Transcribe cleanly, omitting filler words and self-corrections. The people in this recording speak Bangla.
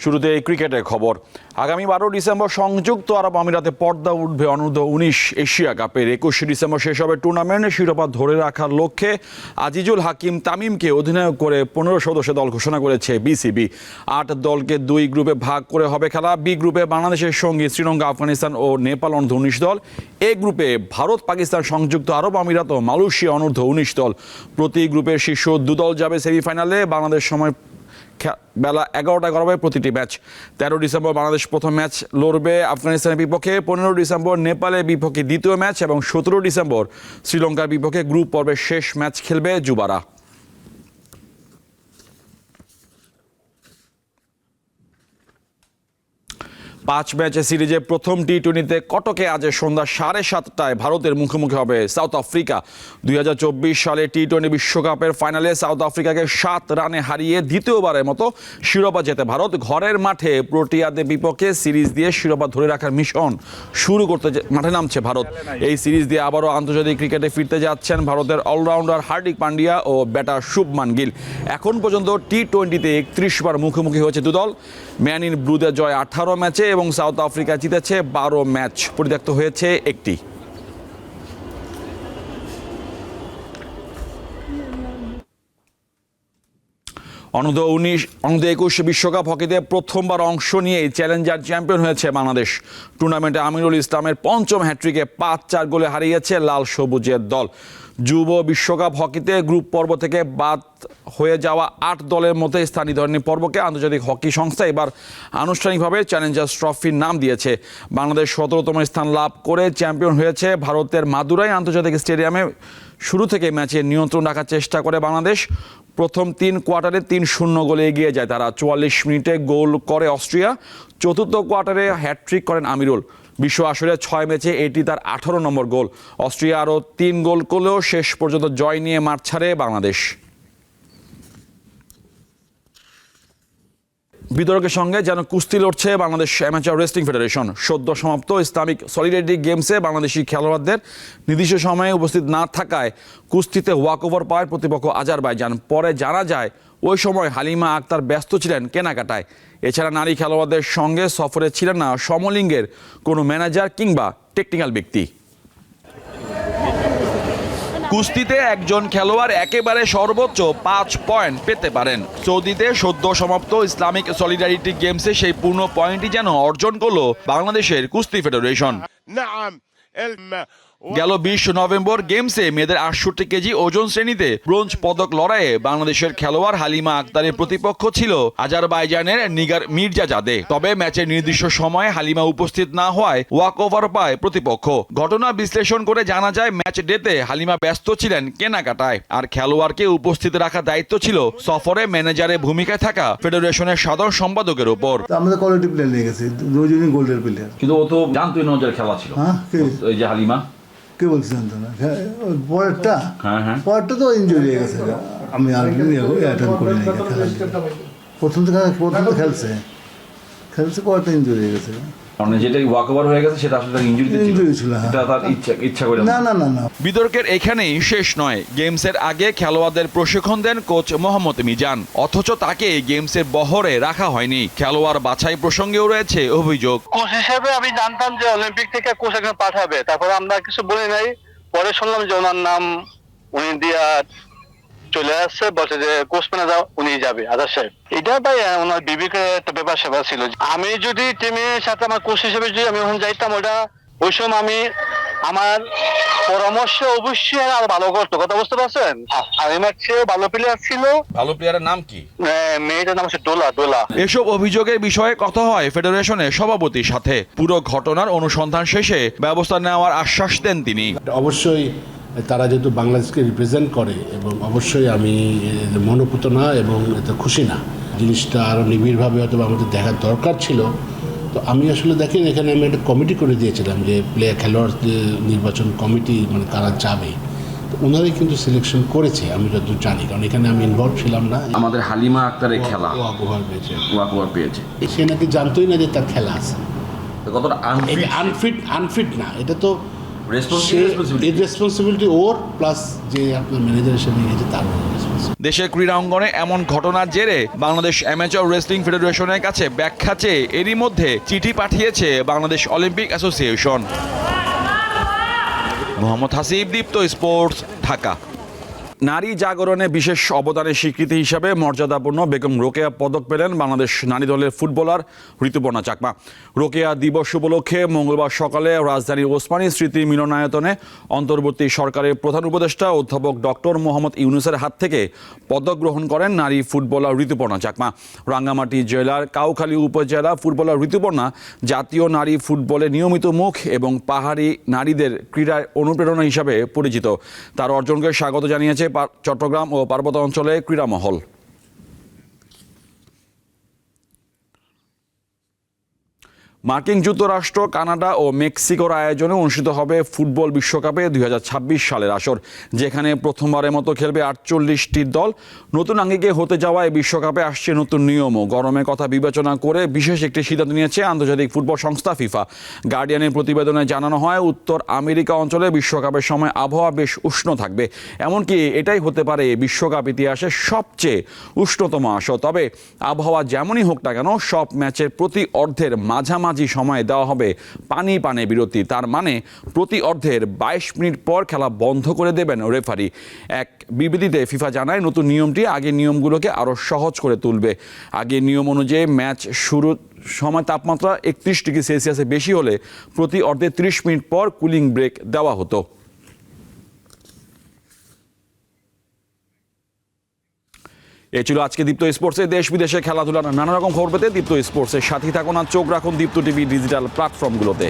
শুরুতে ক্রিকেটের খবর। আগামী 12 ডিসেম্বর সংযুক্ত আরব আমিরাতে পর্দা উঠবে অনূর্ধ্ব-19 এশিয়া কাপের। 21 ডিসেম্বর শেষ হবে টুর্নামেন্ট। শিরোপা ধরে রাখার লক্ষ্যে আজিজুল হাকিম তামিমকে অধিনায়ক করে 15 সদস্যের দল ঘোষণা করেছে বিসিবি। 8 দলকে 2 গ্রুপে ভাগ করে হবে খেলা। বি গ্রুপে বাংলাদেশের সঙ্গে শ্রীলঙ্কা, আফগানিস্তান ও নেপাল অনূর্ধ্ব-19 দল। এ গ্রুপে ভারত, পাকিস্তান, সংযুক্ত আরব আমিরাত ও মালয়েশিয়া অনূর্ধ্ব-19 দল। প্রতি গ্রুপের শীর্ষ 2 দল যাবে সেমিফাইনালে। বাংলাদেশ সময় বেলা 11টায় করা হবে প্রতিটি ম্যাচ। 13 ডিসেম্বর বাংলাদেশ প্রথম ম্যাচ লড়বে আফগানিস্তানের বিপক্ষে। 15 ডিসেম্বর নেপালের বিপক্ষে দ্বিতীয় ম্যাচ এবং 17 ডিসেম্বর শ্রীলঙ্কার বিপক্ষে গ্রুপ পর্বের শেষ ম্যাচ খেলবে যুবারা। পাঁচ ম্যাচের সিরিজে প্রথম টি-20তে কটকে আজ সন্ধ্যা 7:30টায় ভারতের মুখোমুখি হবে সাউথ আফ্রিকা। 2024 সালে টি-20 বিশ্বকাপের ফাইনালে সাউথ আফ্রিকাকে 7 রানে হারিয়ে দ্বিতীয়বারের মতো শিরোপা জেতে ভারত। ঘরের মাঠে প্রোটিয়াদের বিপক্ষে সিরিজ দিয়ে শিরোপা ধরে রাখার মিশন শুরু করতে মাঠে নামছে ভারত। এই সিরিজ দিয়ে আবারও আন্তর্জাতিক ক্রিকেটে ফিরতে যাচ্ছেন ভারতের অলরাউন্ডার হার্দিক পান্ডিয়া ও ব্যাটার শুভমান গিল। এখন পর্যন্ত টি-20তে 31 বার মুখোমুখি হয়েছে দুদল। ম্যান ইন ব্লুদের জয় 18 ম্যাচে এবং সাউথ আফ্রিকা জিতেছে 12 ম্যাচ, পরিত্যক্ত হয়েছে একটি। অনূর্ধ্ব-21 বিশ্বকাপ হকিতে প্রথমবার অংশ নিয়ে চ্যালেঞ্জার চ্যাম্পিয়ন হয়েছে বাংলাদেশ। টুর্নামেন্টে আমিরুল ইসলামের পঞ্চম হ্যাট্রিকে 5-4 গোলে হারিয়েছে লাল সবুজের দল। যুব বিশ্বকাপ হকিতে গ্রুপ পর্ব থেকে বাদ হয়ে যাওয়া 8 দলের মধ্যে স্থানীয় ধরনী পর্বকে আন্তর্জাতিক হকি সংস্থা এবার আনুষ্ঠানিকভাবে চ্যালেঞ্জার্স ট্রফির নাম দিয়েছে। বাংলাদেশ 17তম স্থান লাভ করে চ্যাম্পিয়ন হয়েছে। ভারতের মাদুরাই আন্তর্জাতিক স্টেডিয়ামে শুরু থেকে ম্যাচে নিয়ন্ত্রণ রাখার চেষ্টা করে বাংলাদেশ। প্রথম 3 কোয়ার্টারে 3-0 গোলে এগিয়ে যায় তারা। 44 মিনিটে গোল করে অস্ট্রিয়া। চতুর্থ কোয়ার্টারে হ্যাট্রিক করেন আমিরুল। বিশ্ব আসরে 6 ম্যাচে এটি তার 18 নম্বর গোল। অস্ট্রিয়া আরও 3 গোল করলেও শেষ পর্যন্ত জয় নিয়ে মাঠ ছাড়ে বাংলাদেশ। বিতর্কের সঙ্গে যেন কুস্তি লড়ছে বাংলাদেশ অ্যামেচার রেসলিং ফেডারেশন। সদ্য সমাপ্ত ইসলামিক সলিডারিটি গেমসে বাংলাদেশি খেলোয়াড়দের নির্দিষ্ট সময়ে উপস্থিত না থাকায় কুস্তিতে ওয়াকওভার পায় প্রতিপক্ষ আজারবাইজান। পরে জানা যায় ওই সময় হালিমা আক্তার ব্যস্ত ছিলেন কেনাকাটায়। এছাড়া নারী খেলোয়াড়দের সঙ্গে সফরে ছিলেন না সমলিঙ্গের কোনো ম্যানেজার কিংবা টেকনিক্যাল ব্যক্তি। কুস্তিতে একজন খেলোয়াড় একেবারে সর্বোচ্চ 5 পয়েন্ট পেতে পারেন। সৌদিতে সদ্য সমাপ্ত ইসলামিক সলিডারিটি গেমসে সেই পূর্ণ পয়েন্টই যেন অর্জন করলো বাংলাদেশের কুস্তি ফেডারেশন। গেল 20 নভেম্বর গেমসে মেয়েদের 68 কেজি ওজন শ্রেণীতে ব্রোঞ্জ পদক লড়াইয়ে বাংলাদেশের খেলোয়াড় হালিমা আক্তারের প্রতিপক্ষ ছিল আজারবাইজানের নিগার মির্জাজাদে। তবে ম্যাচের নির্দিষ্ট সময়ে হালিমা উপস্থিত না হওয়ায় ওয়াকওভার পায় প্রতিপক্ষ। ঘটনা বিশ্লেষণ করে জানা যায় ম্যাচ ডেতে হালিমা ব্যস্ত ছিলেন কেনাকাটায়, আর খেলোয়াড়কে উপস্থিত রাখার দায়িত্ব ছিল সফরে ম্যানেজারের ভূমিকায় থাকা ফেডারেশনের সাধারণ সম্পাদকের উপর। আমাদের কোয়ালিটি প্লেয়ার নিয়ে গেছে, দুজনই গোল্ডের প্লেয়ার। কিন্তু ও তো জানতোই না ওদের খেলা ছিল। এই যে হালিমা কে বলছে জানতো না? পরেরটা হ্যাঁ পরেরটা তো ইনজুরি হয়ে গেছে। আমি আর অ্যাটেন্ড করি নাই খেলা। প্রথম তো খেলছে পরেরটা ইনজুরি হয়ে গেছে। যেটা ওয়াকওভার হয়ে গেছে সেটা আসলে ইনজুরি ছিল। এটা তার ইচ্ছা করে না। বিতর্কের এখানেই শেষ নয়। গেমসের আগে খেলোয়াড়দের প্রশিক্ষণ দেন কোচ মোহাম্মদ মিজান, অথচ তাকে গেমসের বহরে রাখা হয়নি। খেলোয়াড় বাছাই প্রসঙ্গেও রয়েছে অভিযোগ। কোচ হিসেবে আমি জানতাম যে অলিম্পিক থেকে কোচ একজন পাঠাবে, তারপরে আমরা কিছু বলি নাই। পরে শুনলাম যে ওনার নাম উনি দিয়া চলে আসছে, বলছে যে কোচ ম্যানেজার উনি যাবে আজাদ সাহেব। এটা ভাই ওনার বিবেকের একটা ব্যাপার সেবা ছিল। আমি যদি টিমের সাথে আমার কোচ হিসেবে যদি আমি ওখানে যাইতাম, ওই সময় আমি আমার পরামর্শ অবশ্যই আরো ভালো করতো। কথা বুঝতে পারছেন? আমার চেয়ে ভালো প্লেয়ার ছিল। ভালো প্লেয়ারের নাম কি? মেয়েটার নাম হচ্ছে ডোলা। এসব অভিযোগের বিষয়ে কথা হয় ফেডারেশনের সভাপতির সাথে। পুরো ঘটনার অনুসন্ধান শেষে ব্যবস্থা নেওয়ার আশ্বাস দেন তিনি। অবশ্যই তারা যেহেতু বাংলাদেশকে রিপ্রেজেন্ট করে, এবং অবশ্যই আমি মনোপুত না এবং এতে খুশি না। জিনিসটা আরও নিবিড়ভাবে হয়তো আমাদের দেখার দরকার ছিল। তো আমি আসলে দেখেন এখানে আমি একটা কমিটি করে দিয়েছিলাম যে খেলোয়াড় নির্বাচন কমিটি, মানে তারা যাবে। তো ওনারাই কিন্তু সিলেকশন করেছে আমি যতদূর জানি, কারণ এখানে আমি ইনভলভ ছিলাম না। আমাদের হালিমা আক্তারের খেলা ওয়াকওভার পেয়েছে। সে নাকি জানতোই না যে তার খেলা আছে। কতটা আনফিট না, এটা তো রেসপন্সিবিলিটি ওর, প্লাস যে আপনার ম্যানেজার হিসেবে গেছে তার রেসপন্সিবিলিটি। দেশের ক্রীড়া অঙ্গনে এমন ঘটনার জেরে বাংলাদেশ অ্যামেচার রেসলিং ফেডারেশনের কাছে ব্যাখ্যা চেয়ে এরই মধ্যে চিঠি পাঠিয়েছে বাংলাদেশ অলিম্পিক অ্যাসোসিয়েশন। মোহাম্মদ হাসিব, দীপ্ত স্পোর্টস, ঢাকা। নারী জাগরণে বিশেষ অবদানের স্বীকৃতি হিসাবে মর্যাদাপূর্ণ বেগম রোকেয়া পদক পেলেন বাংলাদেশ নারী দলের ফুটবলার ঋতুপর্ণা চাকমা। রোকেয়া দিবস উপলক্ষে মঙ্গলবার সকালে রাজধানীর ওসমানী স্মৃতি মিলনায়তনে অন্তর্বর্তী সরকারের প্রধান উপদেষ্টা অধ্যাপক ডক্টর মোহাম্মদ ইউনুসের হাত থেকে পদক গ্রহণ করেন নারী ফুটবলার ঋতুপর্ণা চাকমা। রাঙ্গামাটি জেলার কাউখালী উপজেলা ফুটবলার ঋতুপর্ণা জাতীয় নারী ফুটবলে নিয়মিত মুখ এবং পাহাড়ি নারীদের ক্রীড়ার অনুপ্রেরণা হিসাবে পরিচিত। তার অর্জনকে স্বাগত জানিয়েছে চট্টগ্রাম ও পার্বত্য অঞ্চলে ক্রীড়া মহল। মার্কিন যুক্তরাষ্ট্র, কানাডা ও মেক্সিকোর আয়োজনে অনুষ্ঠিত হবে ফুটবল বিশ্বকাপে 2026 সালের আসর, যেখানে প্রথমবারের মতো খেলবে 48টি দল। নতুন আঙ্গিকে হতে যাওয়া এই বিশ্বকাপে আসছে নতুন নিয়মও। গরমের কথা বিবেচনা করে বিশেষ একটি সিদ্ধান্ত নিয়েছে আন্তর্জাতিক ফুটবল সংস্থা ফিফা। গার্ডিয়ানের প্রতিবেদনে জানানো হয়, উত্তর আমেরিকা অঞ্চলে বিশ্বকাপের সময় আবহাওয়া বেশ উষ্ণ থাকবে। এমনকি এটাই হতে পারে বিশ্বকাপ ইতিহাসের সবচেয়ে উষ্ণতম আসর। তবে আবহাওয়া যেমনই হোক না কেন, সব ম্যাচের প্রতি অর্ধের মাঝামাঝি সময়ে দেওয়া হবে পানি বিরতি। তার মানে প্রতি অর্ধের 22 মিনিট পর খেলা বন্ধ করে দেবেন রেফারি। এক বিবৃতিতে ফিফা জানায়, নতুন নিয়মটি আগের নিয়মগুলোকে আরও সহজ করে তুলবে। আগের নিয়ম অনুযায়ী ম্যাচ শুরুর সময় তাপমাত্রা 31 ডিগ্রি সেলসিয়াসে বেশি হলে প্রতি অর্ধে 30 মিনিট পর কুলিং ব্রেক দেওয়া হতো। এই ছিল আজকে দীপ্ত স্পোর্টসে দেশ বিদেশে খেলাধুলার নানা রকম খবর পেতে দীপ্ত স্পোর্টসের সাথে থাকুন আর চোখ রাখুন দীপ্ত টিভি ডিজিটাল প্ল্যাটফর্মগুলোতে।